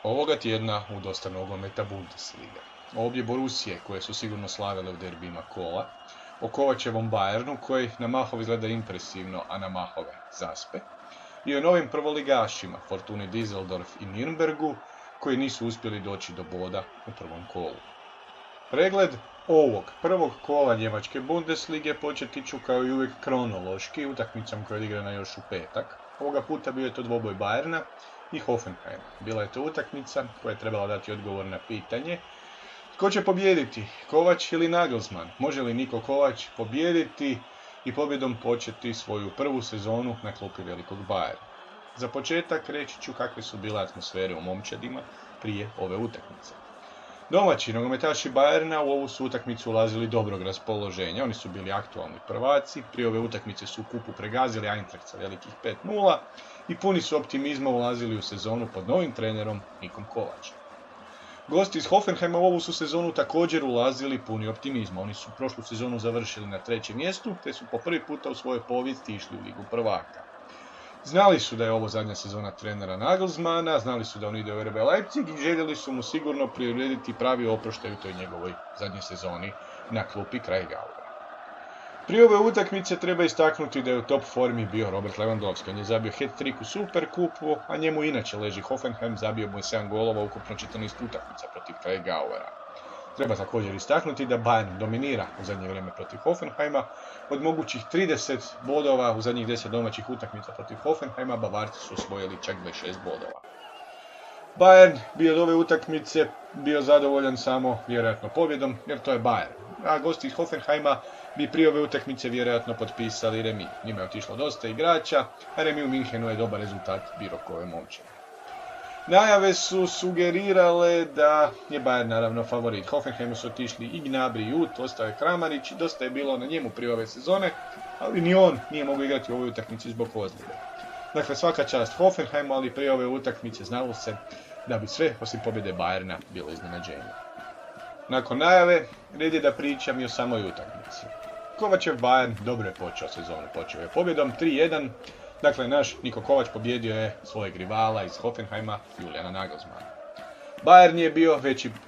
Ovoga tjedna u dosta nogometa Bundesliga. Obje Borusije koje su sigurno slavile u derbima kola, o Kovačevom Bayernu koji na mahove izgleda impresivno, a na mahove zaspe, i o novim prvoligašima Fortuni Düsseldorf i Nürnbergu koji nisu uspjeli doći do boda u prvom kolu. Pregled ovog prvog kola njemačke Bundeslige početi ću kao i uvijek kronološki utakmicom koja je odigrana još u petak. Ovoga puta bio je to dvoboj Bayerna i Hoffenheima. Bila je to utakmica koja je trebala dati odgovor na pitanje tko će pobijediti, Kovač ili Nagelsmann? Može li Niko Kovač pobijediti i pobjedom početi svoju prvu sezonu na klupi velikog Bayerna? Za početak reći ću kakve su bile atmosfere u momčadima prije ove utakmice. Domaći nogometaši Bayerna u ovu su utakmicu ulazili dobrog raspoloženja, oni su bili aktualni prvaci, prije ove utakmice su u kupu pregazili Eintracht sa velikih 5:0 i puni su optimizma ulazili u sezonu pod novim trenerom Nikom Kovačem. Gosti iz Hoffenheima u ovu su sezonu također ulazili puni optimizma, oni su prošlu sezonu završili na 3. mjestu, te su po prvi puta u svojoj povijesti išli u Ligu prvaka. Znali su da je ovo zadnja sezona trenera Nagelsmana, znali su da on ide u RB Leipzig i željeli su mu sigurno prirediti pravi oproštaj u toj njegovoj zadnjoj sezoni na klupi kraj Gaura. Prije ove utakmice treba istaknuti da je u top formi bio Robert Lewandowski. On je zabio hat-trick u Superkupu, a njemu inače leži Hoffenheim, zabio mu je 7 golova, ukupno 14 utakmica protiv kraj Gaura. Treba također istaknuti da Bayern dominira u zadnje vrijeme protiv Hoffenheima. Od mogućih 30 bodova u zadnjih 10 domaćih utakmica protiv Hoffenheima, Bavarci su osvojili čak 26 bodova. Bayern bi od ove utakmice bio zadovoljan samo vjerojatno pobjedom, jer to je Bayern. A gosti iz Hoffenheima bi prije ove utakmice vjerojatno potpisali remi. Njima je otišlo dosta igrača, a remi u Minhenu je dobar rezultat bilo koje momčine. Najave su sugerirale da je Bayern naravno favorit. Hoffenheimu su otišli i Gnabry i Uth, ostao je Kramarić i dosta je bilo na njemu prije ove sezone, ali ni on nije mogao igrati u ovoj utakmici zbog ozljede. Dakle, svaka čast Hoffenheimu, ali prije ove utakmice znalo se da bi sve osim pobjede Bayerna bilo iznenađenje. Nakon najave, red je da pričam i o samoj utakmici. Kovačev Bayern dobro je počeo sezonu, počeo je pobjedom 3:1. Dakle, naš Niko Kovač pobjedio je svojeg rivala iz Hoffenheima, Juliana Nagelsmana. Bayern je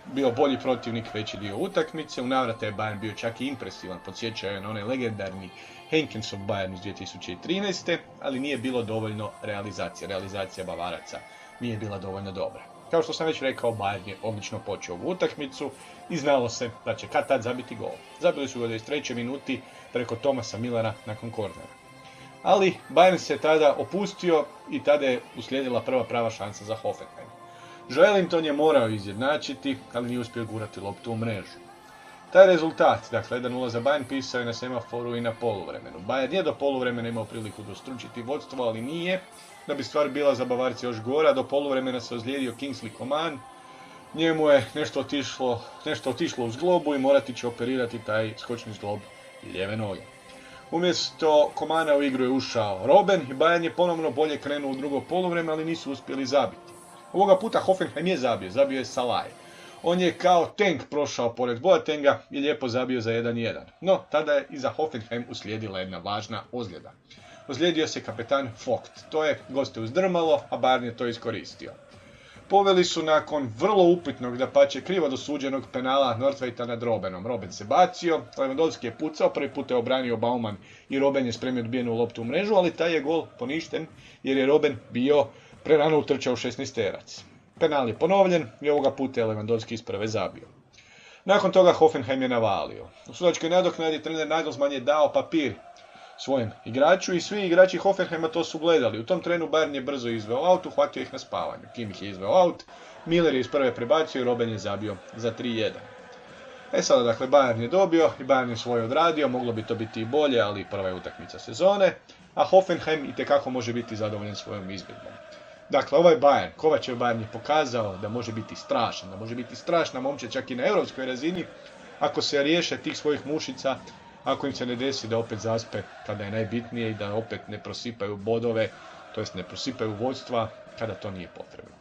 bio bolji protivnik veći dio utakmice, u navrate je Bayern bio čak i impresivan, podsjećao je na onaj legendarni Henkensov Bayern iz 2013. Ali nije bilo dovoljno realizacija Bavaraca nije bila dovoljno dobra. Kao što sam već rekao, Bayern je odlično počeo ovu utakmicu i znalo se da će kad tad zabiti gol. Zabili su ga u 23. minuti preko Thomasa Müllera nakon kornera. Ali Bayern se tada opustio i tada je uslijedila prva prava šansa za Hoffenheim. Joelinton je morao izjednačiti, ali nije uspio gurati loptu u mrežu. Taj rezultat, dakle 1:0 za Bayern, pisao je na semaforu i na poluvremenu. Bayern je do poluvremena imao priliku dostručiti vodstvo, ali nije. Da bi stvar bila za Bavarci još gora, do poluvremena se ozlijedio Kingsley Coman. Njemu je nešto otišlo u zglobu i morati će operirati taj skočni zglob lijeve noge. Umjesto Komana u igru je ušao Robben i Bayern je ponovno bolje krenuo u drugo poluvreme, ali nisu uspjeli zabiti. Ovoga puta Hoffenheim je zabio je Salai. On je kao tank prošao pored Boatenga i lijepo zabio za 1:1. No, tada je i za Hoffenheim uslijedila jedna važna ozljeda. Ozlijedio se kapetan Vogt. To je goste uzdrmalo, a Bayern je to iskoristio. Poveli su nakon vrlo upitnog, dapače krivo dosuđenog penala Nordtveita nad Robbenom. Robben se bacio, Lewandowski je pucao, prvi put je obranio Baumann i Robben je spremio odbijenu loptu u mrežu, ali taj je gol poništen jer je Robben bio prerano utrčao u 16-terac. Penal je ponovljen i ovoga puta je Lewandowski iz prve zabio. Nakon toga Hoffenheim je navalio. U sudačkoj nadoknadi trener Nagelsmann je dao papir svojem igraču i svi igrači Hoffenheima to su gledali. U tom trenu Bayern je brzo izveo aut, uhvatio ih na spavanju. Kimmich je izveo aut, Müller je iz prve prebacio i Robben je zabio za 3:1. Sada, dakle, Bayern je dobio i Bayern je svoje odradio, moglo bi to biti i bolje, ali prva je utakmica sezone, a Hoffenheim itekako može biti zadovoljan svojom izbjedbom. Dakle, ovaj Bayern, Kovačev Bayern je pokazao da može biti strašan, da može biti strašna momčad čak i na europskoj razini, ako se riješe tih svojih mušica, ako im se ne desi da opet zaspe kada je najbitnije i da opet ne prosipaju bodove, to jest ne prosipaju vodstva kada to nije potrebno.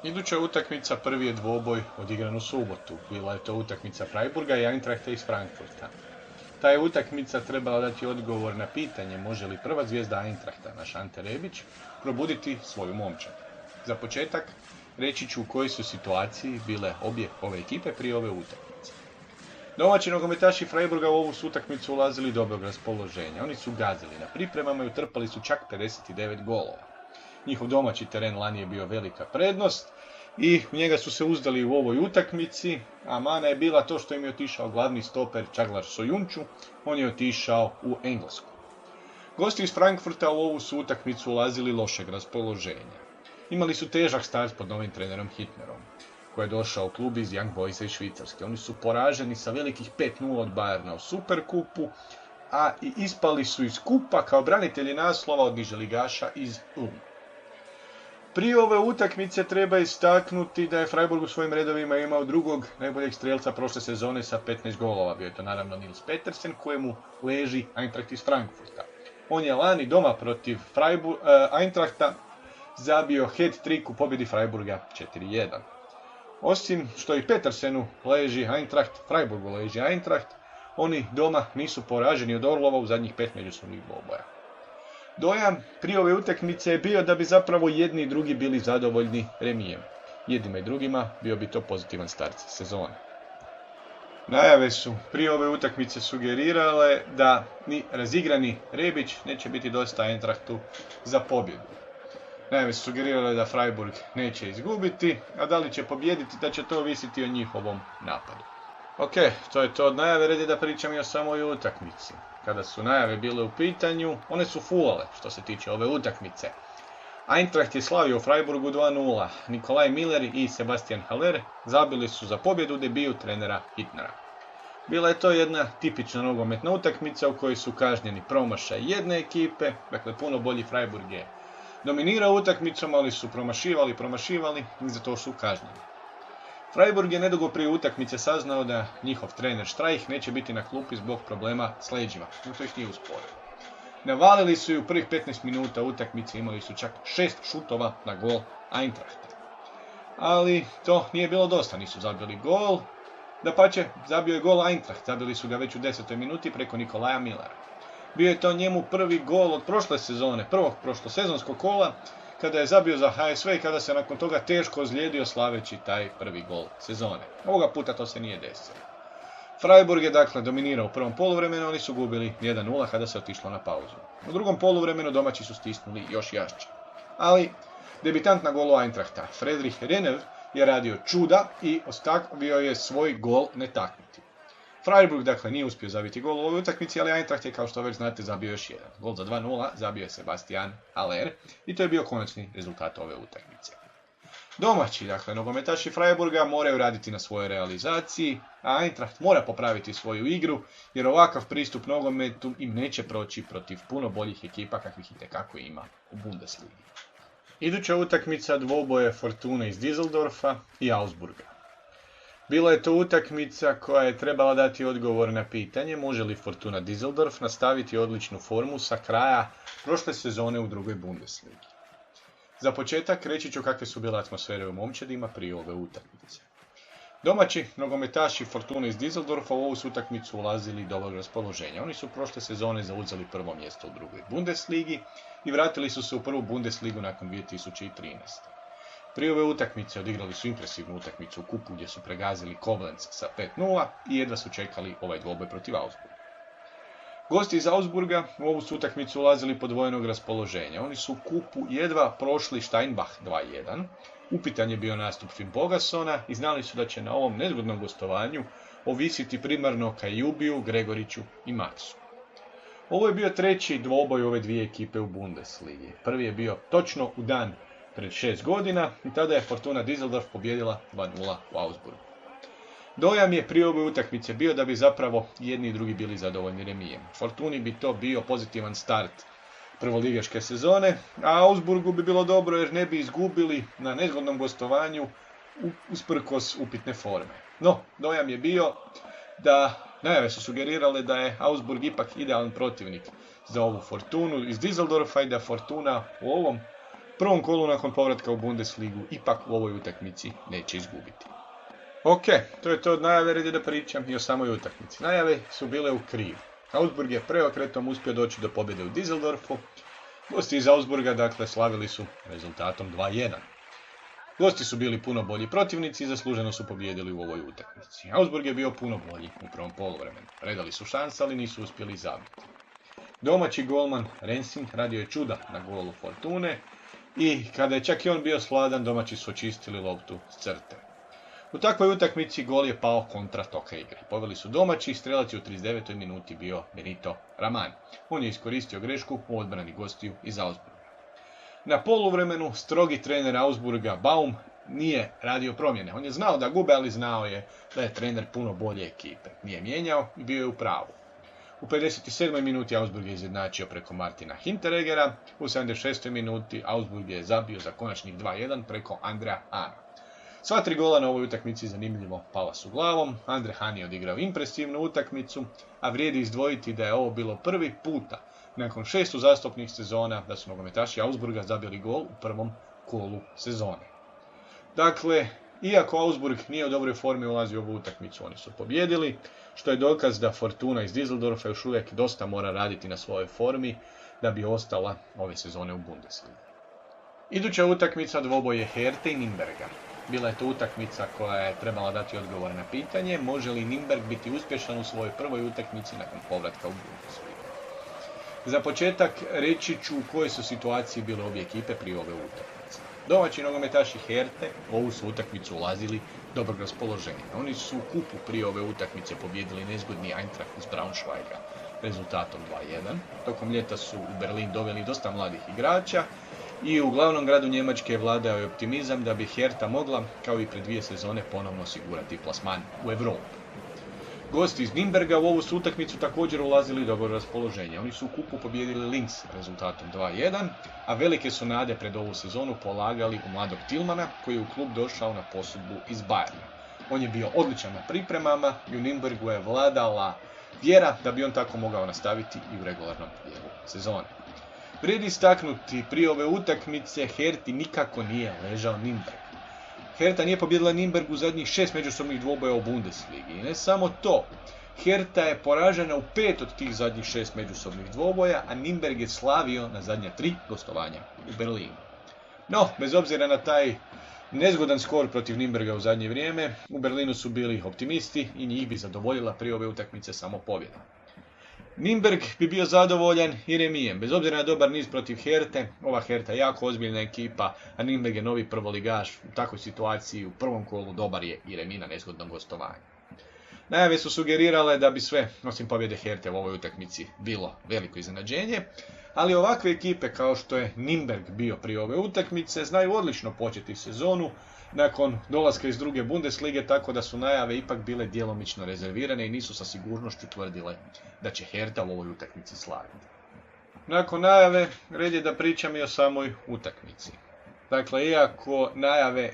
Iduća utakmica prvi je dvoboj odigran u subotu. Bila je to utakmica Freiburga i Eintrachta iz Frankfurta. Ta je utakmica trebala dati odgovor na pitanje može li prva zvijezda Eintrachta, naš Ante Rebić, probuditi svoju momčad. Za početak, reći ću u kojoj su situaciji bile obje ove ekipe prije ove utakmice. Domaći nogometaši Freiburga u ovu su utakmicu ulazili dobrog raspoloženja. Oni su gazili na pripremama i utrpali su čak 59 golova. Njihov domaći teren lani je bio velika prednost i u njega su se uzdali u ovoj utakmici, a mana je bila to što im je otišao glavni stoper Čaglar Sojunču, on je otišao u Englesku. Gosti iz Frankfurta u ovu su utakmicu ulazili lošeg raspoloženja. Imali su težak start pod novim trenerom Hitnerom, koji je došao u klub iz Young Boysa iz Švicarske. Oni su poraženi sa velikih 5-0 od Bayerna u Superkupu, a i ispali su iz kupa kao branitelji naslova od niželigaša iz Ulma. Prije ove utakmice treba istaknuti da je Freiburg u svojim redovima imao drugog najboljeg strelca prošle sezone sa 15 golova. Bio je to naravno Nils Petersen, kojemu leži Eintracht iz Frankfurta. On je lani doma protiv Eintrachta zabio hat-trick u pobjedi Freiburga 4-1. Osim što i Petersenu leži Eintracht, Freiburgu leži Eintracht, oni doma nisu poraženi od Orlova u zadnjih 5 međusobnih dvoboja. Dojam prije ove utakmice je bio da bi zapravo jedni i drugi bili zadovoljni remijem. Jednima i drugima bio bi to pozitivan start sezone. Najave su prije ove utakmice sugerirale da ni razigrani Rebić neće biti dosta Eintrachtu za pobjedu. Najave su sugerirale da Freiburg neće izgubiti, a da li će pobijediti, da će to ovisiti o njihovom napadu. Ok, to je to od najave, red je da pričam i o samoj utakmici. Kada su najave bile u pitanju, one su fulale što se tiče ove utakmice. Eintracht je slavio u Freiburgu 2-0. Nikolaj Miller i Sebastian Haller zabili su za pobjedu u debiju trenera Hitnera. Bila je to jedna tipična nogometna utakmica u kojoj su kažnjeni promašaj jedne ekipe, dakle puno bolji Freiburg je dominirao utakmicom, ali su promašivali i zato su kažnjeni. Freiburg je nedugo prije utakmice saznao da njihov trener Streich neće biti na klupi zbog problema s leđima, no to ih nije usporilo. Navalili su i u prvih 15 minuta utakmice, imali su čak 6 šutova na gol Eintrachta. Ali to nije bilo dosta, nisu zabili gol. Dapače, zabio je gol Eintracht, zabili su ga već u 10. minuti preko Nikolaja Millera. Bio je to njemu prvi gol od prošle sezone, prvog prošlosezonskog kola, kada je zabio za HSV i kada se nakon toga teško ozlijedio slaveći taj prvi gol sezone. Ovoga puta to se nije desilo. Freiburg je dakle dominirao u prvom poluvremenu, oni su gubili 1-0 kada se otišlo na pauzu. U drugom poluvremenu domaći su stisnuli još jače. Ali debitant na golu Eintrachta, Friedrich Renev, je radio čuda i ostavio je svoj gol netaknuti. Freiburg dakle nije uspio zabiti gol u ovoj utakmici, ali Eintracht je kao što već znate zabio još jedan. Gol za 2-0 zabio je Sebastian Haller i to je bio konačni rezultat ove utakmice. Domaći, dakle nogometaši Freiburga moraju raditi na svojoj realizaciji, a Eintracht mora popraviti svoju igru jer ovakav pristup nogometu im neće proći protiv puno boljih ekipa kakvih itekako ima u Bundesligi. Iduća utakmica dvoboje Fortune iz Düsseldorfa i Augsburga. Bila je to utakmica koja je trebala dati odgovor na pitanje može li Fortuna Düsseldorf nastaviti odličnu formu sa kraja prošle sezone u drugoj Bundesligi. Za početak reći ću kakve su bile atmosfere u momčadima prije ove utakmice. Domaći nogometaši Fortune iz Düsseldorfa u ovu su utakmicu ulazili dobrog raspoloženja. Oni su prošle sezone zauzeli prvo mjesto u drugoj Bundesligi i vratili su se u prvu Bundesligu nakon 2013. Prije ove utakmice odigrali su impresivnu utakmicu u kupu gdje su pregazili Koblenz sa 5-0 i jedva su čekali ovaj dvoboj protiv Augsburga. Gosti iz Augsburga u ovu su utakmicu ulazili podvojenog raspoloženja. Oni su u kupu jedva prošli Steinbach 2-1. Upitan je bio nastup Finn Bogasona i znali su da će na ovom nezgodnom gostovanju ovisiti primarno Kajubiju, Gregoriću i Maxu. Ovo je bio treći dvoboj ove dvije ekipe u Bundesligi. Prvi je bio točno u dan pred 6 godina i tada je Fortuna Düsseldorf pobjedila 2-0 u Augsburgu. Dojam je prije ove utakmice bio da bi zapravo jedni i drugi bili zadovoljni remijem. Fortuni bi to bio pozitivan start prvoligaške sezone, a Augsburgu bi bilo dobro jer ne bi izgubili na nezgodnom gostovanju usprkos upitne forme. No, dojam je bio da najave su sugerirale da je Augsburg ipak idealan protivnik za ovu Fortunu iz Düsseldorfa i da Fortuna u ovom prvom kolu nakon povratka u Bundesligu ipak u ovoj utakmici neće izgubiti. Ok, to je to od najave, red je da pričam i o samoj utakmici. Najave su bile u krivu. Augsburg je preokretom uspio doći do pobjede u Düsseldorfu. Gosti iz Augsburga, dakle, slavili su rezultatom 2:1. Gosti su bili puno bolji protivnici i zasluženo su pobijedili u ovoj utakmici. Augsburg je bio puno bolji u prvom poluvremenu. Predali su šanse, ali nisu uspjeli zabiti. Domaći golman Rensing radio je čuda na golu Fortune i kada je čak i on bio sladan, domaći su očistili loptu s crte. U takvoj utakmici gol je pao kontra toka igre. Poveli su domaći i strelac je u 39. minuti bio Benito Raman. On je iskoristio grešku u odbrani gostiju iz Augsburga. Na poluvremenu strogi trener Augsburga Baum nije radio promjene. On je znao da gube, ali znao je da je trener puno bolje ekipe. Nije mijenjao i bio je u pravu. U 57. minuti Augsburg je izjednačio preko Martina Hintereggera. U 76. minuti Augsburg je zabio za konačnih 2:1 preko Andreja Hahna. Sva tri gola na ovoj utakmici zanimljivo pala su glavom. Andre Hahn je odigrao impresivnu utakmicu, a vrijedi izdvojiti da je ovo bilo prvi puta nakon 6 uzastopnih sezona da su nogometaši Augsburga zabili gol u prvom kolu sezone. Dakle, iako Augsburg nije u dobroj formi ulazi u ovu utakmicu, oni su pobjedili, što je dokaz da Fortuna iz Düsseldorfa još uvijek dosta mora raditi na svojoj formi da bi ostala ove sezone u Bundesligi. Iduća utakmica dvoboj je Hertha i Nürnberga. Bila je to utakmica koja je trebala dati odgovor na pitanje može li Nürnberg biti uspješan u svojoj prvoj utakmici nakon povratka u Bundesligu. Za početak reći ću u kojoj su situaciji bile obje ekipe prije ove utakmice. Domaći nogometaši Herthe u ovu su utakmicu ulazili dobrog raspoloženja. Oni su u kupu prije ove utakmice pobjedili nezgodni Eintracht iz Braunschweiga rezultatom 2:1. Tokom ljeta su u Berlin doveli dosta mladih igrača i u glavnom gradu Njemačke vladao je optimizam da bi Hertha mogla, kao i pred 2 sezone, ponovno osigurati plasman u Europu. Gosti iz Nürnberga u ovu su utakmicu također ulazili dobro raspoloženje. Oni su u kupu pobijedili Linz rezultatom 2:1, a velike su nade pred ovu sezonu polagali u mladog Tillmana, koji je u klub došao na posudbu iz Bayerna. On je bio odličan na pripremama i u Nürnbergu je vladala vjera da bi on tako mogao nastaviti i u regularnom dijelu sezone. Vrijedi istaknuti, prije ove utakmice Herthi nikako nije ležao Nürnberg. Hertha nije pobjedila Nürnberg u zadnjih 6 međusobnih dvoboja u Bundesligi. I ne samo to, Hertha je poražena u 5 od tih zadnjih 6 međusobnih dvoboja, a Nürnberg je slavio na zadnja 3 gostovanja u Berlinu. No, bez obzira na taj nezgodan skor protiv Nürnberga u zadnje vrijeme, u Berlinu su bili optimisti i njih bi zadovoljila prije ove utakmice samo pobjeda. Nürnberg bi bio zadovoljan i remijem. Bez obzira na dobar niz protiv Herthe, ova Hertha je jako ozbiljna ekipa, a Nürnberg je novi prvoligaš. U takvoj situaciji u prvom kolu dobar je i remi na nezgodnom gostovanju. Najave su sugerirale da bi sve, osim pobjede Herthe u ovoj utakmici, bilo veliko iznenađenje, ali ovakve ekipe kao što je Nürnberg bio prije ove utakmice znaju odlično početi sezonu nakon dolaska iz druge Bundeslige, tako da su najave ipak bile djelomično rezervirane i nisu sa sigurnošću tvrdile da će Hertha u ovoj utakmici slaviti. Nakon najave, red je da pričam i o samoj utakmici. Dakle, iako najave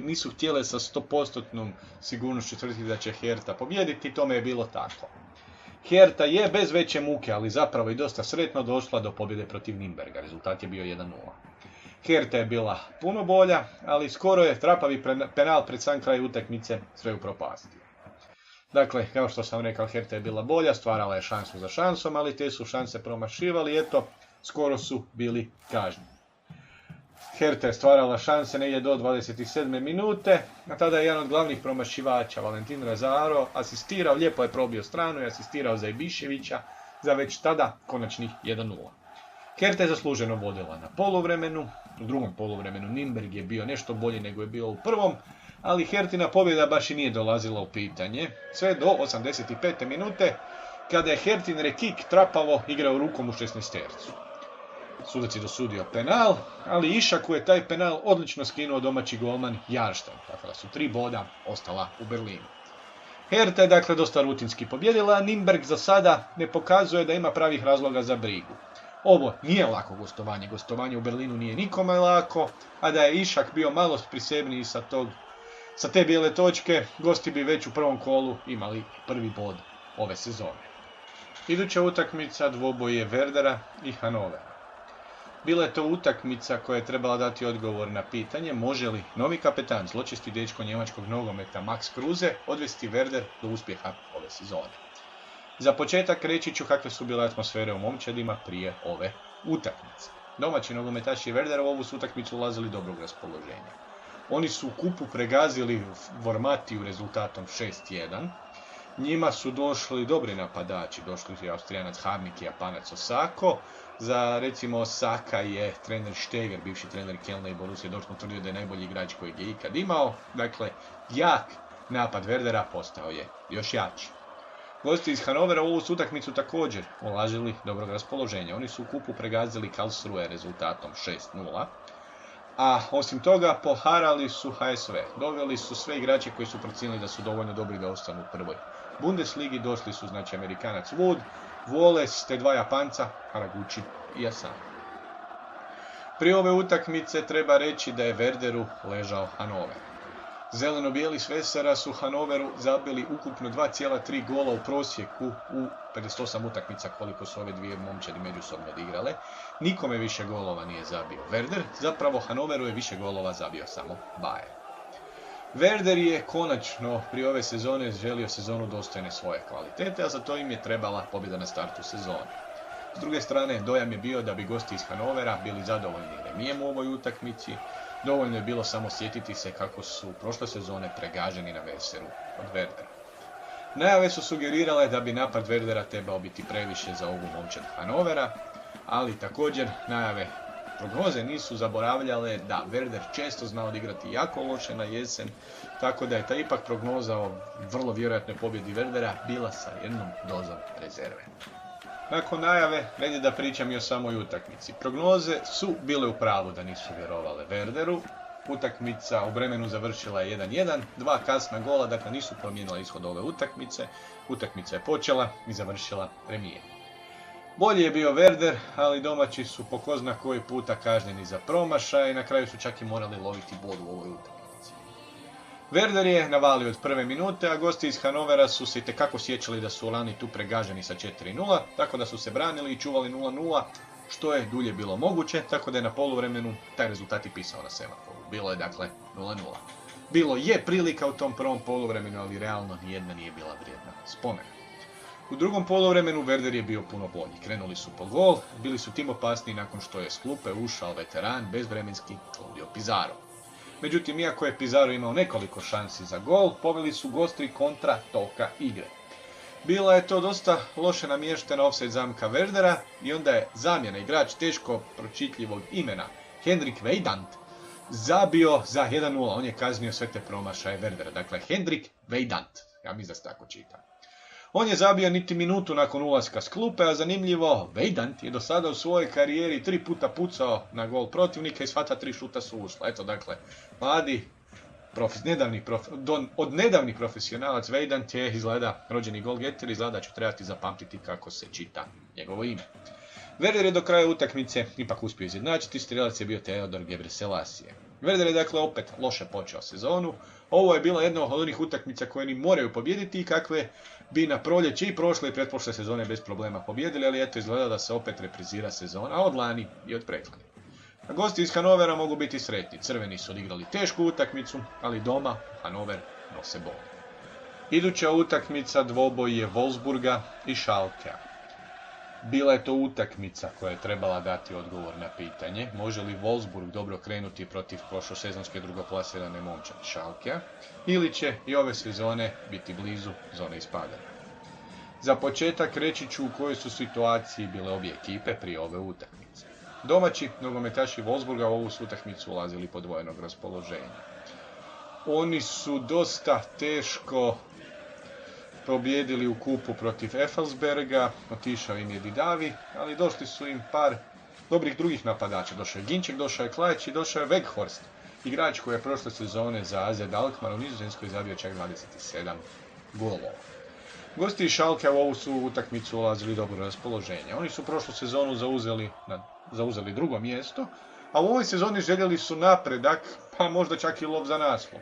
nisu htjele sa 100% sigurnošću tvrditi da će Hertha pobijediti, tome je bilo tako. Hertha je bez veće muke, ali zapravo i dosta sretno došla do pobjede protiv Nürnberga. Rezultat je bio 1:0. Hertha je bila puno bolja, ali skoro je trapavi penal pred sam kraj utakmice sve upropastio. Dakle, kao što sam rekao, Hertha je bila bolja, stvarala je šansu za šansom, ali te su šanse promašivali i eto, skoro su bili kažnjeni. Hertha je stvarala šanse negdje do 27. minute, a tada je jedan od glavnih promašivača, Valentin Razaro, asistirao, lijepo je probio stranu i asistirao za Ibiševića za već tada konačnih 1:0. Hertha je zasluženo vodila na poluvremenu, u drugom poluvremenu Nürnberg je bio nešto bolji nego je bio u prvom, ali Herthina pobjeda baš i nije dolazila u pitanje, sve do 85. minute, kada je Herthin Rekik trapavo igrao rukom u 16-tercu. Sudac je dosudio penal, ali Išaku je taj penal odlično skinuo domaći golman Jarstein, tako da su 3 boda ostala u Berlinu. Hertha je dakle dosta rutinski pobjedila, a Nürnberg za sada ne pokazuje da ima pravih razloga za brigu. Ovo nije lako gostovanje, gostovanje u Berlinu nije nikome lako, a da je Išak bio malo prisebniji sa te bijele točke, gosti bi već u prvom kolu imali prvi bod ove sezone. Iduća utakmica dvoboj je Werdera i Hannovera. Bila je to utakmica koja je trebala dati odgovor na pitanje može li novi kapetan, zločesti dečko njemačkog nogometa Max Kruse, odvesti Werder do uspjeha ove sezone. Za početak reći ću kakve su bile atmosfere u momčadima prije ove utakmice. Domaći nogometaši Werdera u ovu su utakmicu ulazili dobrog raspoloženja. Oni su u kupu pregazili Vormatiju rezultatom 6-1. Njima su došli dobri napadači, došli su Austrijanac Harnik i Japanac Osako. Za recimo Osaka je trener Steger, bivši trener Kelna i Borussia Dortmund, tvrdio da je najbolji igrač kojeg je ikad imao. Dakle, jak napad Werdera postao je još jači. Gosti iz Hanovera u ovu su utakmicu također ulazili dobrog raspoloženja. Oni su u kupu pregazili Karlsruhe rezultatom 6-0. A osim toga poharali su HSV. Doveli su sve igrače koji su procijenili da su dovoljno dobri da ostanu u prvoj Bundesligi. Došli su znači Amerikanac Wood, Wallace te dva Japanca, Haraguchi i Asano. Prije ove utakmice treba reći da je Werderu ležao Hanover. Zeleno-bijeli s Vesara su Hanoveru zabili ukupno 2,3 gola u prosjeku u 58 utakmica koliko su ove dvije momčadi međusobno odigrale. Nikome više golova nije zabio Werder, zapravo Hanoveru je više golova zabio samo Bayern. Werder je konačno prije ove sezone želio sezonu dostojne svoje kvalitete, a za to im je trebala pobjeda na startu sezone. S druge strane, dojam je bio da bi gosti iz Hanovera bili zadovoljni remijem u ovoj utakmici. Dovoljno je bilo samo sjetiti se kako su prošle sezone pregaženi na Veseru od Werdera. Najave su sugerirale da bi napad Werdera trebao biti previše za ovu momčad Hanovera, ali također najave prognoze nisu zaboravljale da Werder često zna odigrati jako loše na jesen, tako da je ta ipak prognoza o vrlo vjerojatnoj pobjedi Werdera bila sa jednom dozom rezerve. Nakon najave, red da pričam i o samoj utakmici. Prognoze su bile u pravu da nisu vjerovale Werderu. Utakmica u vremenu završila je 1-1, dva kasna gola, dakle nisu promijenila ishod ove utakmice. Utakmica je počela i završila remijem. Bolji je bio Werder, ali domaći su po ko zna koji puta kažnjeni za promašaj i na kraju su čak i morali loviti bod u ovoj utakmici. Werder je navalio od prve minute, a gosti iz Hanovera su se itekako sjećali da su lani tu pregaženi sa 4-0, tako da su se branili i čuvali 0-0, što je dulje bilo moguće, tako da je na poluvremenu taj rezultat i pisao na semaforu. Bilo je dakle 0-0. Bilo je prilika u tom prvom poluvremenu, ali realno nijedna nije bila vrijedna spomena. U drugom poluvremenu Werder je bio puno bolji. Krenuli su po gol, bili su tim opasniji nakon što je s klupe ušao veteran bezvremenski Claudio Pizarro. Međutim, iako je Pizarro imao nekoliko šansi za gol, poveli su gosti kontra toka igre. Bila je to dosta loše namještena ofsajd zamka Werdera i onda je zamjena igrač teško pročitljivog imena Henrik Weidand zabio za 1-0. On je kaznio sve te promašaje Werdera. Dakle, Henrik Weidand. Ja mislim da se tako čita. On je zabio niti minutu nakon ulaska s klupe, a zanimljivo, Weidand je do sada u svojoj karijeri 3 puta pucao na gol protivnika i sva ta 3 šuta su ušla. Eto, dakle, mladi, od nedavnih profesionalac Weidand je izgleda rođeni golgeter, izgleda ću trebati zapamtiti kako se čita njegovo ime. Werder je do kraja utakmice ipak uspio izjednačiti, strelac je bio Theodor Gebrselassie. Werder je dakle opet loše počeo sezonu. Ovo je bila jedna od onih utakmica koje ni moraju pobijediti i kakve bi na proljeće i prošle i pretprošle sezone bez problema pobjedili, ali eto izgleda da se opet reprizira sezona od lani i od preklani. A gosti iz Hanovera mogu biti sretni. Crveni su odigrali tešku utakmicu, ali doma Hanover nose bol. Iduća utakmica dvoboj je Wolfsburga i Schalkea. Bila je to utakmica koja je trebala dati odgovor na pitanje može li Wolfsburg dobro krenuti protiv prošlosezonske drugoplasirane momčadi Schalkea ili će i ove sezone biti blizu zone ispadanja. Za početak reći ću u kojoj su situaciji bile obje ekipe prije ove utakmice. Domaći nogometaši Wolfsburga u ovu su utakmicu ulazili podvojenog raspoloženja. Oni su dosta teško pobijedili u kupu protiv Effelsberga, otišao im je Didavi, ali došli su im par dobrih drugih napadača. Došao je Ginček, došao je Klajić i došao je Weghorst, igrač koji je prošle sezone za AZ Alkmaar u Nizozemskoj zabio čak 27 golova. Gosti iz Schalkea u ovu su utakmicu ulazili dobro raspoloženje. Oni su prošlu sezonu zauzeli drugo mjesto, a u ovoj sezoni željeli su napredak, pa možda čak i lov za naslov.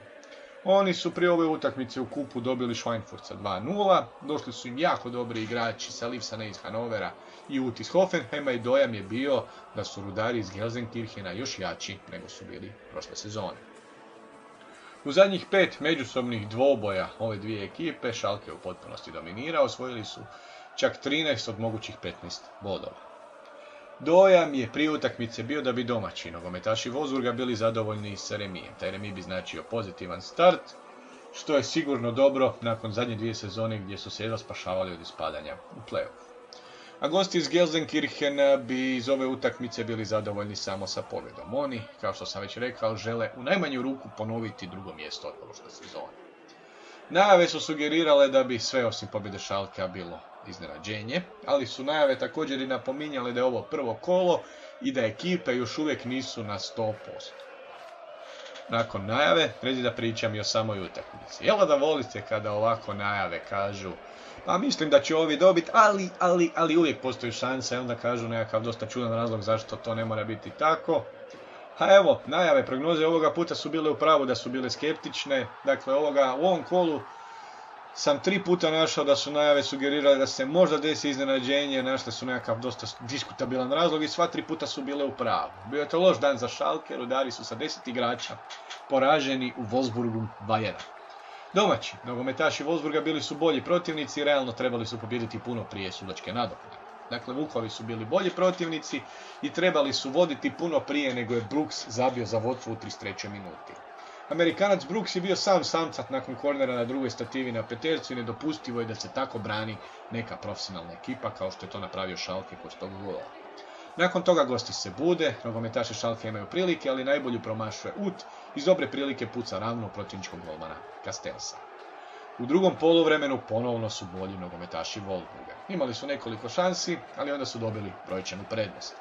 Oni su prije ove utakmice u kupu dobili Schweinfurt sa 2-0, došli su im jako dobri igrači sa Lipsana iz Hanovera i Ut iz Hoffenheima i dojam je bio da su rudari iz Gelsenkirchena još jači nego su bili prošle sezone. U zadnjih 5 međusobnih dvoboja ove dvije ekipe Schalke u potpunosti dominirao, osvojili su čak 13 od mogućih 15 bodova. Dojam je prije utakmice bio da bi domaći nogometaši Wolfsburga bili zadovoljni sa remijem. Taj remi bi značio pozitivan start, što je sigurno dobro nakon zadnje 2 sezone gdje su se jedva spašavali od ispadanja u play-off. A gosti iz Gelsenkirchena bi iz ove utakmice bili zadovoljni samo sa pobjedom. Oni, kao što sam već rekao, žele u najmanju ruku ponoviti drugo mjesto od prošle sezone. Najave su sugerirale da bi sve osim pobjede Schalkea bilo iznenađenje, ali su najave također i napominjale da je ovo prvo kolo i da ekipe još uvijek nisu na 100%. Nakon najave, redi da pričam i o samoj utakmici. Jel da volite kada ovako najave kažu, pa mislim da će ovi dobiti, ali uvijek postoji šansa i onda kažu nekakav dosta čudan razlog zašto to ne mora biti tako. A evo, najave, prognoze ovoga puta su bile u pravu da su bile skeptične. Dakle, u ovom kolu sam 3 puta našao da su najave sugerirale da se možda desi iznenađenje, našle su nekakav dosta diskutabilan razlog i sva 3 puta su bile u pravu. Bio je to loš dan za Schalke, rudari su sa 10 igrača poraženi u Wolfsburgu 2-1. Domaći nogometaši Wolfsburga bili su bolji protivnici i realno trebali su pobijediti puno prije sudačke nadoknade. Dakle, Vukovi su bili bolji protivnici i trebali su voditi puno prije nego je Brooks zabio za vodstvo u 33. minuti. Amerikanac Brooks je bio sam samcat nakon kornera na drugoj stativi na petercu i nedopustivo je da se tako brani neka profesionalna ekipa kao što je to napravio Schalke kod tog gola. Nakon toga gosti se bude, nogometaši Schalke imaju prilike, ali najbolju promašuje Ut, iz dobre prilike puca ravno protivničkog golmana Castellsa. U drugom poluvremenu ponovno su bolji nogometaši Wolfsburga. Imali su nekoliko šansi, ali onda su dobili brojčanu prednost.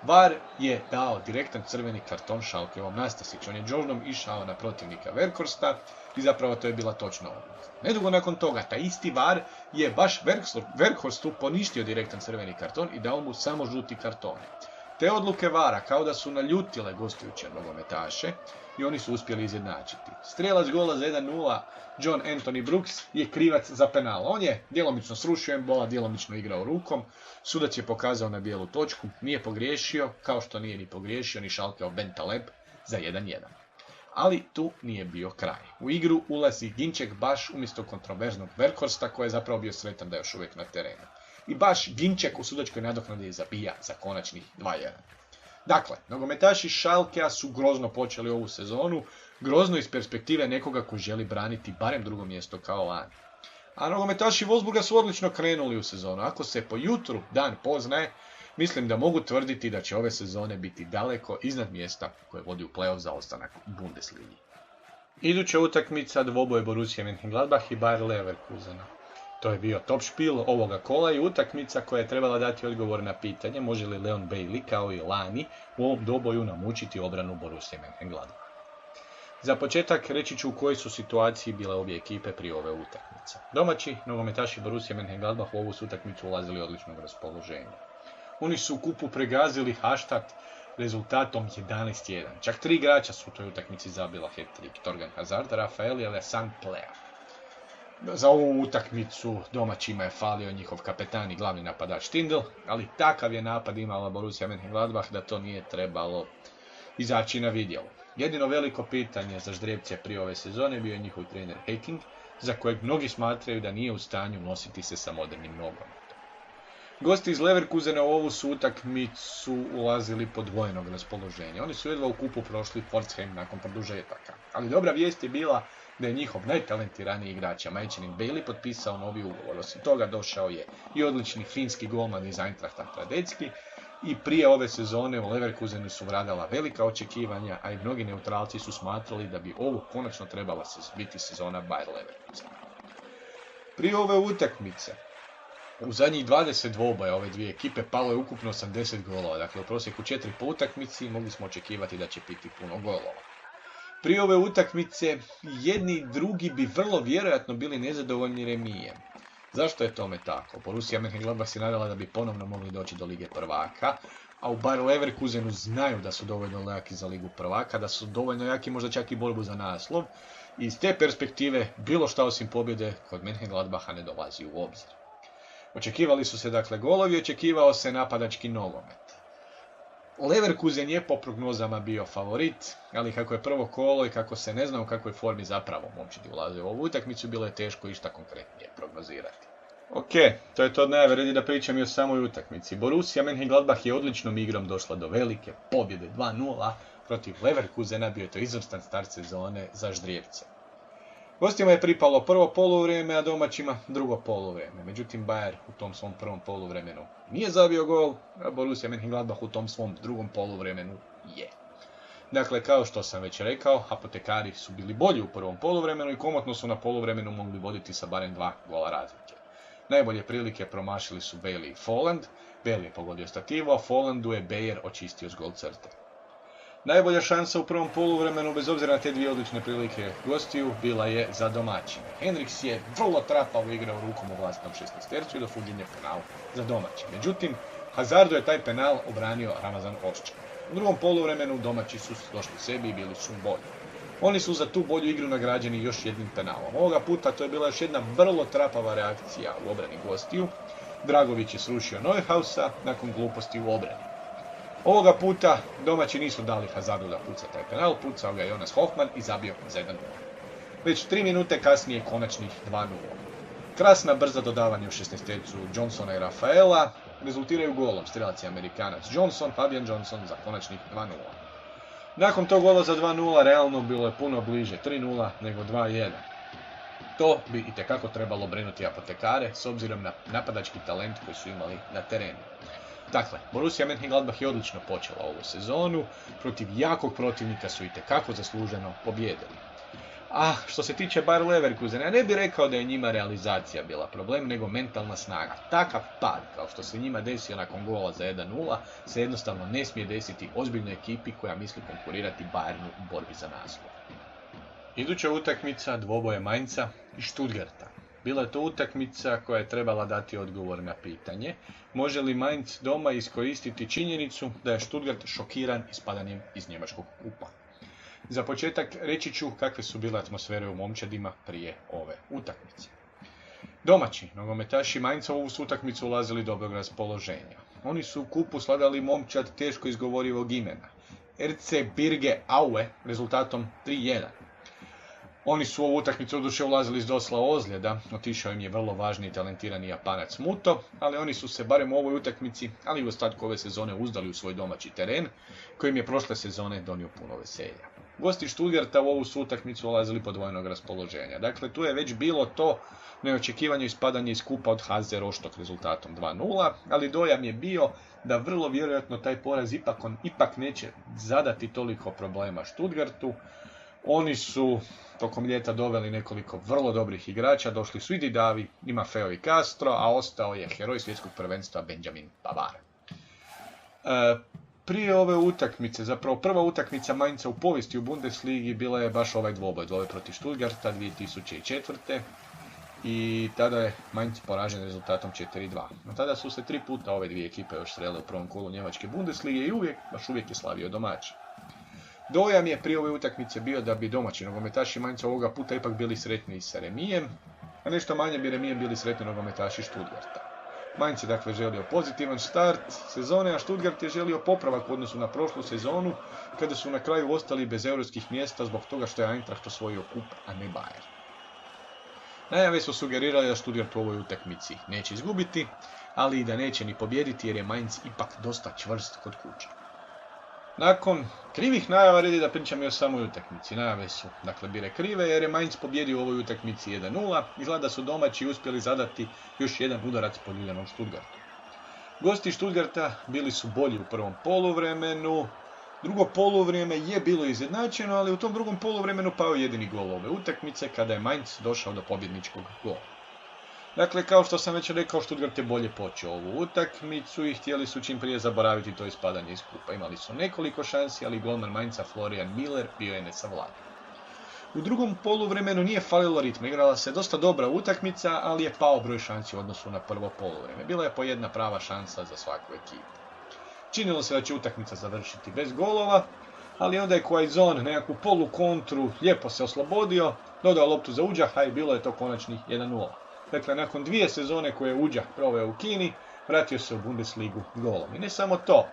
VAR je dao direktan crveni karton Schalkeovom Nastasiću. On je džožnom išao na protivnika Weghorsta i zapravo to je bila točna odluka. Nedugo nakon toga, taj isti VAR je baš Weghorstu poništio direktan crveni karton i dao mu samo žuti karton. Te odluke VAR-a kao da su naljutile gostujuće nogometaše i oni su uspjeli izjednačiti. Strijelac gola za 1-0, John Anthony Brooks, je krivac za penal. On je djelomično srušio embola, djelomično igrao rukom. Sudac je pokazao na bijelu točku, nije pogriješio, kao što nije ni pogriješio ni Schalkeov Ben Taleb za 1-1. Ali tu nije bio kraj. U igru ulazi Ginček baš umjesto kontroverznog Weghorsta koji je zapravo bio sretan da je još uvijek na terenu. I baš Ginček u sudačkoj nadoknadi zabija za konačnih 2-1. Dakle, nogometaši Schalkea su grozno počeli ovu sezonu, grozno iz perspektive nekoga koji želi braniti barem drugo mjesto kao lani. A nogometaši Wolfsburga su odlično krenuli u sezonu. Ako se po jutru dan poznaje, mislim da mogu tvrditi da će ove sezone biti daleko iznad mjesta koje vodi u play-off za ostanak u Bundesligi. Iduća utakmica dvoboje Borussia Mönchengladbach i Bayer Leverkusena. To je bio top špil ovoga kola i utakmica koja je trebala dati odgovor na pitanje može li Leon Bailey kao i lani u ovom dvoboju namučiti obranu Borussia Mönchengladbach. Za početak reći ću u kojoj su situaciji bile obje ekipe prije ove utakmice. Domaći nogometaši Borussia Mönchengladbach u ovu su utakmicu ulazili odličnog raspoloženja. Oni su u kupu pregazili Haštat rezultatom 11-1. Čak 3 igrača su u toj utakmici zabila hat-trick. Torgan Hazard, Rafael i Alessandro Plea. Za ovu utakmicu domaćima je falio njihov kapetan i glavni napadač Tindl, ali takav je napad imala Borussia Mönchengladbach da to nije trebalo izaći na vidjelo. Jedino veliko pitanje za ždrijebce prije ove sezone bio je njihov trener Hacking, za kojeg mnogi smatraju da nije u stanju nositi se sa modernim nogometom. Gosti iz Leverkusena u ovu su utakmicu ulazili pod dvojnog raspoloženja. Oni su jedva u kupu prošli Pforzheim nakon produžetaka. Ali dobra vijest je bila da je njihov najtalentiraniji igrač Majčanin Bailey potpisao novi ugovor. Osim toga došao je i odlični finski golman iz Eintrachta Tradecki i prije ove sezone u Leverkusenu su vladala velika očekivanja, a i mnogi neutralci su smatrali da bi ovo konačno trebala biti sezona Bayer Leverkusena. Prije ove utakmice u zadnjih 20 dvoboja ove dvije ekipe palo je ukupno 80 golova, dakle u prosjeku 4 po utakmici mogli smo očekivati da će biti puno golova. Prije ove utakmice jedni i drugi bi vrlo vjerojatno bili nezadovoljni remijem. Zašto je tome tako? Borussia Mönchengladbach se nadala da bi ponovno mogli doći do Lige prvaka, a u Bayer Leverkusenu znaju da su dovoljno jaki za Ligu prvaka, da su dovoljno jaki možda čak i borbu za naslov. I iz te perspektive bilo šta osim pobjede kod Mönchengladbacha ne dolazi u obzir. Očekivali su se dakle golovi, očekivao se napadački nogomet. Leverkusen je po prognozama bio favorit, ali kako je prvo kolo i kako se ne zna u kakvoj formi zapravo momčadi ulaze u ovu utakmicu, bilo je teško išta konkretnije prognozirati. Ok, to je to od najave, redi da pričam i o samoj utakmici. Borussia Mönchengladbach je odličnom igrom došla do velike pobjede 2:0 protiv Leverkusena, bio je to izvrstan start sezone za Ždrijevce. Gostima je pripalo prvo poluvrijeme, a domaćima drugo poluvrijeme. Međutim, Bayern u tom svom prvom poluvremenu nije zabio gol, a Borussia Mönchengladbach u tom svom drugom poluvremenu je. Dakle, kao što sam već rekao, apotekari su bili bolji u prvom poluvremenu i komotno su na poluvremenu mogli voditi sa barem 2 gola razlike. Najbolje prilike promašili su Bailey i Folland. Bailey je pogodio stativu, a Follandu je Bayer očistio s gol crte. Najbolja šansa u prvom poluvremenu, bez obzira na te dvije odlične prilike gostiju, bila je za domaćine. Henriks je vrlo trapavo igrao rukom u vlastnom 16-tercu i dosuđen je penal za domaće. Međutim, Hazardu je taj penal obranio Ramazan Oščan. U drugom poluvremenu domaći su došli sebi i bili su bolji. Oni su za tu bolju igru nagrađeni još jednim penalom. Ovoga puta to je bila još jedna vrlo trapava reakcija u obrani gostiju. Dragović je srušio Neuhausa nakon gluposti u obrani. Ovoga puta domaći nisu dali Hazardu da puca taj penal, pucao ga Jonas Hofmann i zabio za 1:0. Već 3 minute kasnije konačnih 2:0. Krasna brza dodavanja u 16-tercu Johnsona i Rafaela rezultiraju golom. Strelac je Amerikanac Johnson, Fabian Johnson za konačnih 2:0. Nakon tog gola za 2:0 realno bilo je puno bliže 3:0 nego 2:1. To bi itekako trebalo brinuti apotekare s obzirom na napadački talent koji su imali na terenu. Dakle, Borussia Mönchengladbach je odlično počela ovu sezonu, protiv jakog protivnika su itekako zasluženo pobjedili. A što se tiče Bayer Leverkusena, ja ne bih rekao da je njima realizacija bila problem, nego mentalna snaga. Takav pad, kao što se njima desio nakon gola za 1:0, se jednostavno ne smije desiti ozbiljnoj ekipi koja misli konkurirati Bayernu u borbi za naslov. Iduća utakmica dvoboje Mainza i Stuttgarta. Bila je to utakmica koja je trebala dati odgovor na pitanje može li Mainz doma iskoristiti činjenicu da je Stuttgart šokiran ispadanjem iz njemačkog kupa. Za početak reći ću kakve su bile atmosfere u momčadima prije ove utakmice. Domaći nogometaši Mainza u ovu su utakmicu ulazili dobrog raspoloženja. Oni su u kupu sladali momčad teško izgovorivog imena, RC Birge Aue, rezultatom 3:1. Oni su u ovu utakmicu doduše ulazili s dosta ozljeda, otišao im je vrlo važni i talentirani Japanac Muto, ali oni su se barem u ovoj utakmici, ali i u ostatku ove sezone uzdali u svoj domaći teren, kojim je prošle sezone donio puno veselja. Gosti Stuttgarta u ovu su utakmicu ulazili podvojnog raspoloženja. Dakle, tu je već bilo to neočekivanje ispadanje iz kupa od HZ Rostock rezultatom 2:0, ali dojam je bio da vrlo vjerojatno taj poraz ipak neće zadati toliko problema Stuttgartu. Oni su tokom ljeta doveli nekoliko vrlo dobrih igrača, došli su i Didavi, i Maffeo i Castro, a ostao je heroj svjetskog prvenstva Benjamin Pavard. Prije ove utakmice, zapravo prva utakmica Mainza u povijesti u Bundesligi bila je baš ovaj dvoboj protiv Stuttgarta 2004. I tada je Mainz poražen rezultatom 4:2. No tada su se 3 puta ove dvije ekipe još srele u prvom kolu njemačke Bundeslige i baš uvijek je slavio domaći. Dojam je prije ove utakmice bio da bi domaći nogometaši Mainza ovoga puta ipak bili sretni sa remijem, a nešto manje bi remijem bili sretni nogometaši Stuttgarta. Mainz je dakle želio pozitivan start sezone, a Stuttgart je želio popravak u odnosu na prošlu sezonu, kada su na kraju ostali bez europskih mjesta zbog toga što je Eintracht osvojio kup, a ne Bayern. Najave su sugerirali da Stuttgart u ovoj utakmici neće izgubiti, ali i da neće ni pobijediti jer je Mainz ipak dosta čvrst kod kuće. Nakon krivih najava redi da pričam i o samoj utakmici. Najave su dakle bile krive jer je Mainz pobjedio u ovoj utakmici 1:0. Izgleda da su domaći uspjeli zadati još jedan udarac po ljuljanom Stuttgartu. Gosti Stuttgarta bili su bolji u prvom poluvremenu. Drugo poluvrijeme je bilo izjednačeno, ali u tom drugom poluvremenu pao jedini gol ove utakmice kada je Mainz došao do pobjedničkog gola. Dakle, kao što sam već rekao, Stuttgart je bolje počeo ovu utakmicu i htjeli su čim prije zaboraviti to ispadanje iz kupa. Imali su nekoliko šansi, ali golman Mainza Florian Miller bio je nesavladiv. U drugom poluvremenu nije falilo ritma, igrala se dosta dobra utakmica, ali je pao broj šansi u odnosu na prvo poluvrijeme. Bila je po jedna prava šansa za svaku ekipu. Činilo se da će utakmica završiti bez golova, ali onda je Quaison nekakvu polu kontru lijepo se oslobodio, dodao loptu za Udžaha i bilo je to konačnih 1:0. Dakle, nakon 2 sezone koje je Udžah proveo u Kini, vratio se u Bundesligu golom. I ne samo to,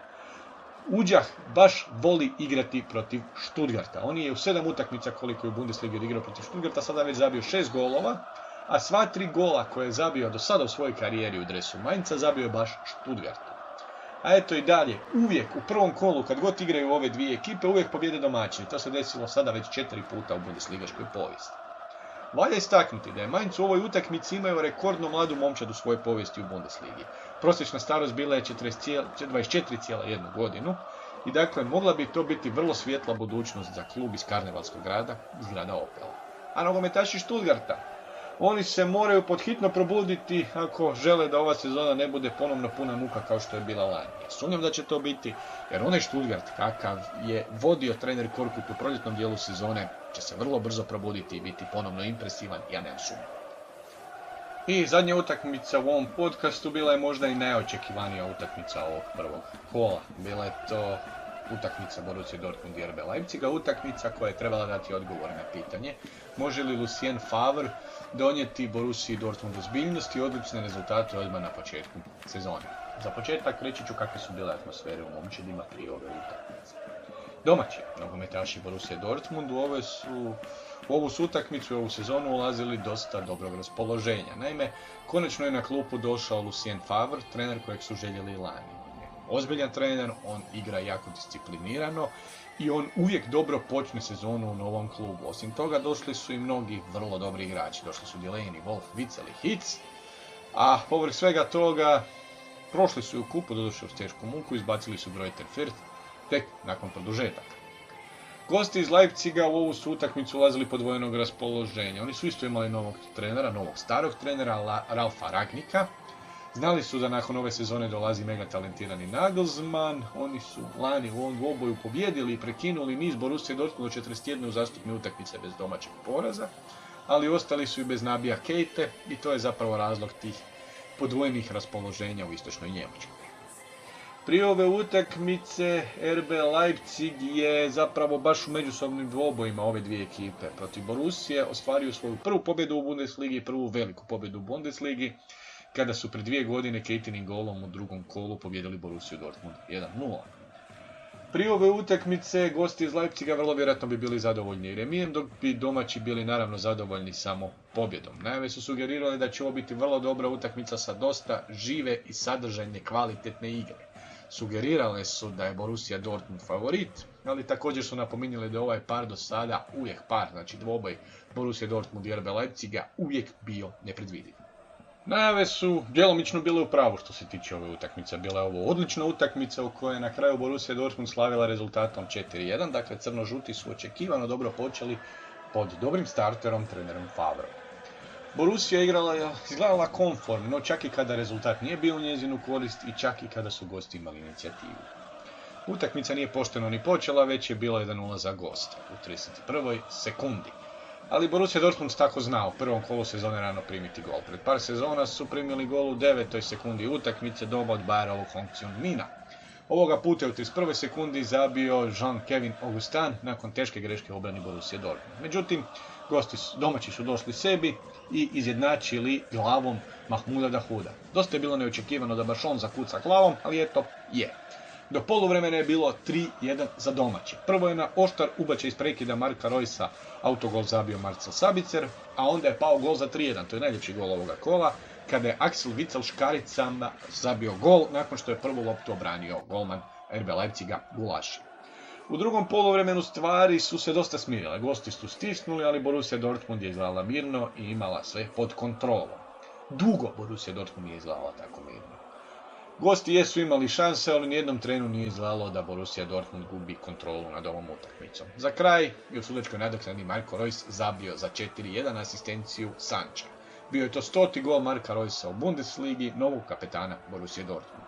Udžah baš voli igrati protiv Stuttgarta. On je u 7 utakmica koliko je u Bundesligi odigrao protiv Stuttgarta, sada već zabio 6 golova, a sva 3 gola koje je zabio do sada u svojoj karijeri u dresu Mainza zabio je baš Stuttgartu. A eto i dalje, uvijek u prvom kolu, kad god igraju ove dvije ekipe, uvijek pobjede domaćini. To se desilo sada već 4 puta u bundesligaškoj povijesti. Valja istaknuti da je Mainz u ovoj utakmici imao rekordno mladu momčad u svojoj povijesti u Bundesligi. Prosječna starost bila je 24,1 godinu i dakle mogla bi to biti vrlo svjetla budućnost za klub iz karnevalskog grada, iz grada Opela. A nogometaši Stuttgarta, oni se moraju podhitno probuditi ako žele da ova sezona ne bude ponovno puna muka kao što je bila lani. Sumnjam da će to biti, jer onaj Stuttgart kakav je vodio trener Korkut u proljetnom dijelu sezone će se vrlo brzo probuditi i biti ponovno impresivan, ja nemam sumnju. I zadnja utakmica u ovom podcastu bila je možda i najočekivanija utakmica ovog prvog kola. Bila je to utakmica Borussia Dortmund i RB Leipziga, utakmica koja je trebala dati odgovor na pitanje može li Lucien Favre donijeti Borussiji Dortmund ozbiljnost i odlične rezultate odmah na početku sezone. Za početak reći ću kakve su bile atmosfere u momčadima prije ove utakmice. Domaći nogometaši Borussia Dortmund u ovu su utakmicu i ovu sezonu ulazili dosta dobrog raspoloženja. Naime, konačno je na klupu došao Lucien Favre, trener kojeg su željeli lani. Ozbiljan trener, on igra jako disciplinirano i on uvijek dobro počne sezonu u novom klubu. Osim toga došli su i mnogi vrlo dobri igrači. Došli su Delaney, Wolf, Witsel i Hitz, a povrh svega toga prošli su i u kupu, doduše uz tešku muku, izbacili su Greuther Fürth tek nakon produžetaka. Gosti iz Leipziga u ovu su utakmicu ulazili podvojenog raspoloženja. Oni su isto imali novog trenera, novog starog trenera, Ralfa Rangnicka. Znali su da nakon ove sezone dolazi mega talentirani Nagelsmann. Oni su lani u ovom dvoboju pobjedili i prekinuli niz Borussia Dortmund od 41 uzastopne utakmice bez domaćeg poraza, ali ostali su i bez Nabija Keite i to je zapravo razlog tih podvojenih raspoloženja u istočnoj Njemačkoj. Prije ove utakmice RB Leipzig je zapravo baš u međusobnim dvobojima ove dvije ekipe protiv Borussije ostvario svoju prvu pobjedu u Bundesligi i prvu veliku pobjedu u Bundesligi, kada su pred 2 godine Keitinim golom u drugom kolu pobjedili Borussiju Dortmund 1-0. Prije ove utakmice gosti iz Leipziga vrlo vjerojatno bi bili zadovoljni remijem, dok bi domaći bili naravno zadovoljni samo pobjedom. Najave su sugerirali da će ovo biti vrlo dobra utakmica sa dosta žive i sadržajne kvalitetne igre. Sugerirale su da je Borussia Dortmund favorit, ali također su napominjali da je ovaj par do sada uvijek par, znači dvoboj Borussia Dortmund i RB Leipziga uvijek bio nepredvidiv. Najave su djelomično bile u pravu što se tiče ove utakmice. Bila je ovo odlična utakmica u kojoj je na kraju Borussia Dortmund slavila rezultatom 4-1, dakle crno-žuti su očekivano dobro počeli pod dobrim starterom, trenerom Favrom. Borussia izgledala konformno, čak i kada rezultat nije bio u njezinu korist i čak i kada su gosti imali inicijativu. Utakmica nije pošteno ni počela, već je bilo 1-0 za goste u 31. sekundi. Ali Borussia Dortmund tako znao u prvom kolu sezone rano primiti gol. Pred par sezona su primili gol u 9. sekundi utakmice doba od Bayerovog Hong Min-a. Ovoga puta je u 31. sekundi zabio Jean-Kevin Augustin nakon teške greške u obrani Borussia Dortmund. Međutim, domaći su došli sebi i izjednačili glavom Mahmuda Dahuda. Dosta je bilo neočekivano da baš on zakuca glavom, ali eto je. Do poluvremena je bilo 3-1 za domaće. Prvo je na oštar ubačaj iz prekida Marka Roysa autogol zabio Marcel Sabitzer, a onda je pao gol za 3-1, to je najljepši gol ovoga kola, kada je Axel Witsel škaricama zabio gol nakon što je prvu loptu obranio golman RB Leipziga Gulaši. U drugom poluvremenu stvari su se dosta smirile, gosti su stisnuli, ali Borussia Dortmund je izgledala mirno i imala sve pod kontrolom. Dugo Borussia Dortmund je izgledala tako mirno. Gosti jesu imali šanse, ali nijednom trenu nije izgledalo da Borussia Dortmund gubi kontrolu nad ovom utakmicom. Za kraj je u sudačkoj nadoknadi Marko Reus zabio za 4-1 asistenciju Sanča. Bio je to 100. gol Marka Reusa u Bundesligi, novog kapetana Borussia Dortmund.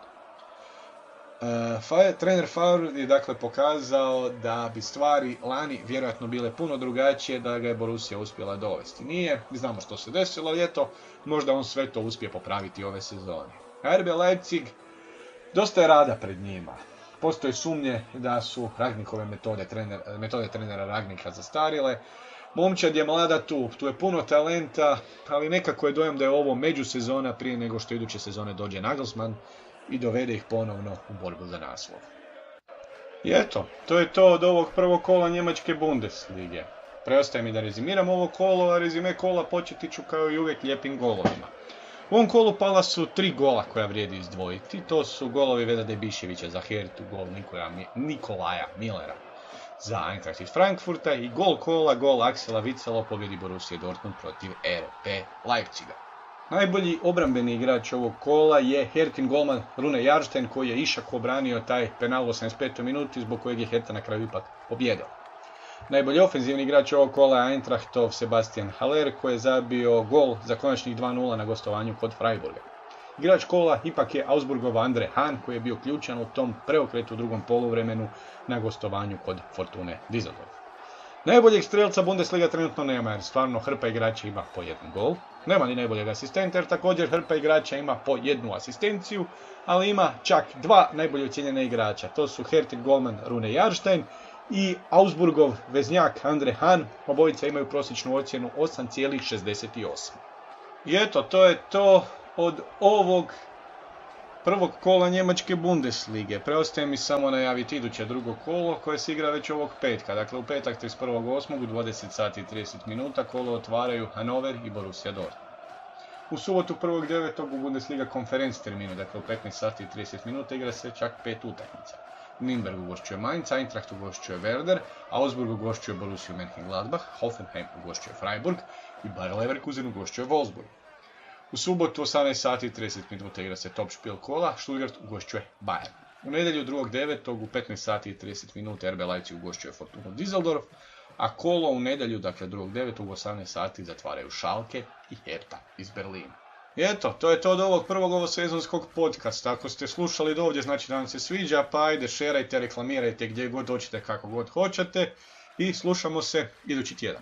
Trener Favre je dakle pokazao da bi stvari lani vjerojatno bile puno drugačije da ga je Borussia uspjela dovesti. Nije, znamo što se desilo, ali eto, možda on sve to uspije popraviti ove sezone. RB Leipzig, dosta je rada pred njima. Postoje sumnje da su Rangnickove metode trenera Rangnicka zastarile. Momčad je mlada tu je puno talenta, ali nekako je dojam da je ovo međusezona prije nego što iduće sezone dođe Nagelsmann i dovede ih ponovno u borbu za naslov. I eto, to je to od ovog prvog kola Njemačke Bundeslige. Preostaje mi da rezimiram ovo kolo, a rezime kola početi ću kao i uvijek lijepim golovima. U ovom kolu pala su 3 gola koja vrijedi izdvojiti. To su golovi Vedade Biševića za Hertu, gol Nikolaja Millera za Eintracht iz Frankfurta i gol kola, gol Axela Witsela o pobjedi Borussia Dortmund protiv RB Leipziga. Najbolji obrambeni igrač ovog kola je Hertin golman Rune Jarstein koji je išako obranio taj penal u 85. minuti zbog kojeg je Herta na kraju ipak pobjedila. Najbolji ofenzivni igrač ovog kola je Eintrachtov Sebastian Haller koji je zabio gol za konačnih 2:0 na gostovanju kod Freiburga. Igrač kola ipak je Augsburgov Andre Hahn koji je bio ključan u tom preokretu u drugom poluvremenu na gostovanju kod Fortune Düsseldorf. Najboljeg strelca Bundesliga trenutno nema jer stvarno hrpa igrača ima po 1 gol. Nema ni najboljeg asistenta jer također hrpa igrača ima po 1 asistenciju, ali ima čak 2 najbolje ocijenjene igrača. To su Hertin golman Rune Jarstein i Augsburgov veznjak Andre Hahn. Obojica imaju prosječnu ocjenu 8,68. I eto, to je to od ovog prvog kola njemačke Bundeslige. Preostaje mi samo najaviti iduće drugo kolo koje se igra već ovog petka. Dakle, u petak 31.8. u 20 sati i 30 minuta kolo otvaraju Hannover i Borussia Dortmund. U subotu 1.9. u Bundesliga konferenc terminu, dakle u 15 sati i 30 minuta igra se čak 5 utakmica. Nürnberg ugošćuje Mainz, Eintracht ugošćuje Werder, Augsburg ugošćuje Borussia Mönchengladbach, Hoffenheim ugošćuje Freiburg i Bayer Leverkusen ugošćuje Wolfsburg. U subotu 18 sati i 30 minuta igra se top špil kola, Stuttgart ugošćuje Bayern. U nedjelju 2.9. u 15 sati i 30 minuta RB Leipzig ugošćuje Fortunu Düsseldorf, a kolo u nedjelju, dakle 2.9. u 18 sati zatvaraju Schalke i Hertha iz Berlina. I eto, to je to od ovog prvog ovosezonskog podcasta. Ako ste slušali do ovdje, znači da vam se sviđa, pa ajde, šerajte, reklamirajte gdje god hoćete, kako god hoćete i slušamo se idući tjedan.